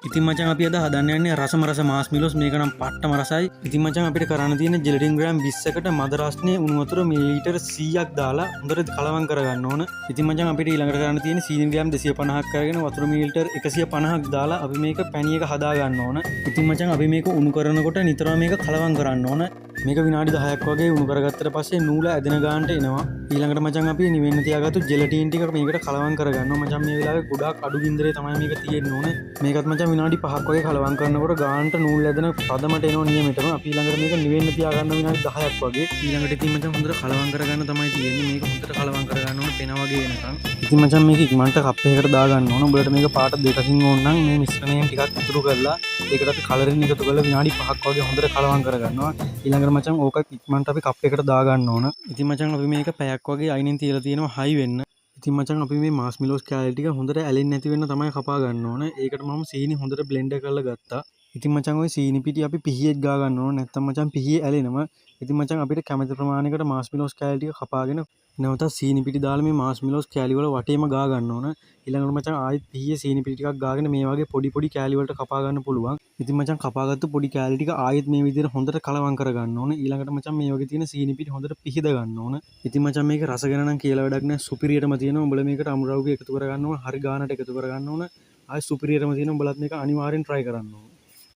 ඉතින් මචං අපි අද හදන්න යන්නේ රසම රස මාස්මිලෝස්. මේක නම් පට්ටම රසයි. ඉතින් මචං අපිට කරන්න තියෙන්නේ ජෙලටින් ග්‍රෑම් 20කට මද රස්නේ උණු වතුර මිලිලීටර් 100ක් දාලා හොඳට කලවම් කරගන්න ඕන. ඉතින් මචං අපිට ඊළඟට කරන්න තියෙන්නේ සීනි ග්‍රෑම් 250ක් අරගෙන වතුර මිලිලීටර් 150ක් දාලා අපි මේක පැණි එක හදා ගන්න ඕන. ඉතින් මචං අපි මේක උණු කරනකොට නිතරම මේක කලවම් කරන්න ඕන. මේක විනාඩි 10ක් වගේ උණු කරගත්තට පස්සේ නූල ඇදෙන ගානට එනවා. ඊළඟට මචං අපි නිවෙන්න තියාගත්තු ජෙලටින් ටික මේකට කලවම් කරගන්නවා. මචං මේ වෙලාවේ ගොඩාක් අඩු ගින්දරේ තමයි මේක තියෙන්න ඕනේ. මේකත් මචං විනාඩි 5ක් වගේ කලවම් කරනකොට ගානට නූල් ඇදෙන පදමට එනවා නියමෙටම. අපි ඊළඟට මේක නිවෙන්න තියාගන්න විනාඩි 10ක් වගේ. ඊළඟට ඉතින් මචං හොඳට කලවම් කරගන්න තමයි තියෙන්නේ. මේක හොඳට කලවම් කරගන්න ඕනේ පෙන වගේ එනකන්. ඉතින් මචං මේක ඉක්මනට කප් එකකට දාගන්න ඕන. උඹලට මේක පාට දෙකකින් ඕන නම් මේ මිශ්‍රණයෙන් ටිකක් ඉතුරු කරලා ඒකට අපි කලරින් එකතු කරලා විනාඩි 5ක් වගේ හොඳට කලවම් කරගන්නවා. ඊළඟට මචං ඕකත් ඉක්මනට අපි කප් එකකට දාගන්න ඕන. ඉතින් මචං අපි මේක පැයක් වගේ අයිනෙන් තියලා තියෙනවා හයි වෙන්න. ඉතින් මචං අපි මේ මාස්මිලෝස් කෑලි ටික හොඳට ඇලෙන්නේ නැති වෙන්න තමයි කපා ගන්න ඕන. ඒකට මම සීනි හොඳට බ්ලෙන්ඩ් කරලා ගත්තා. ඉතින් මචං ඔය සීනි පිටි අපි පිහියෙත් ගා ගන්න ඕන. නැත්නම් මචං පිහියේ ඇලෙනවා. ඉතින් මචං අපිට කැමති ප්‍රමාණයකට මාස්මිලෝස් කෑලි ටික කපාගෙන නැවතත් සීනි පිටි දාලා මේ මාස්මිලෝස් කෑලි වල වටේම ගා ගන්න ඕන. ඊළඟට මචං ආයෙත් පිහියේ සීනි පිටි ටිකක් ගාගෙන මේ වගේ පොඩි පොඩි කෑලි වලට කපා ගන්න පුළුවන්. ඉතින් මචං කපාගත්තු පොඩි කෑලි ටික ආයෙත් මේ විදිහට හොඳට කලවම් කර ගන්න ඕන. ඊළඟට මචං මේ වගේ තියෙන සීනි පිටි හොඳට පිහිද ගන්න ඕන. ඉතින් මචං මේක රස ගැන නම් කියලා වැඩක් නැහැ. සුපිරියටම තියෙනවා. උඹලා මේකට අමුරව්ගේ එකතු කර ගන්න ඕන. හරි ගානට එකතු කර ගන්න ඕන. ආයෙ සුපිරියටම තියෙනවා. උඹලත් මේක අනිවාර්යෙන් try කරන්න ඕන.